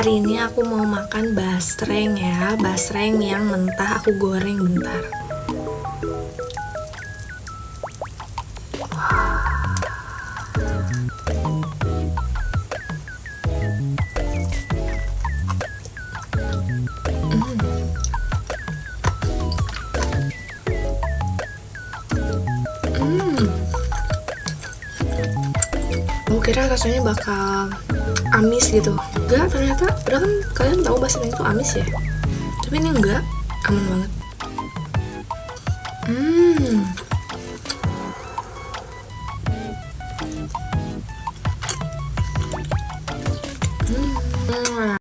Hari ini aku mau makan basreng ya, basreng yang mentah aku goreng bentar. Aku kira rasanya bakal amis gitu. Enggak, ternyata udah kan kalian tahu basreng itu amis ya. Tapi ini enggak, aman banget.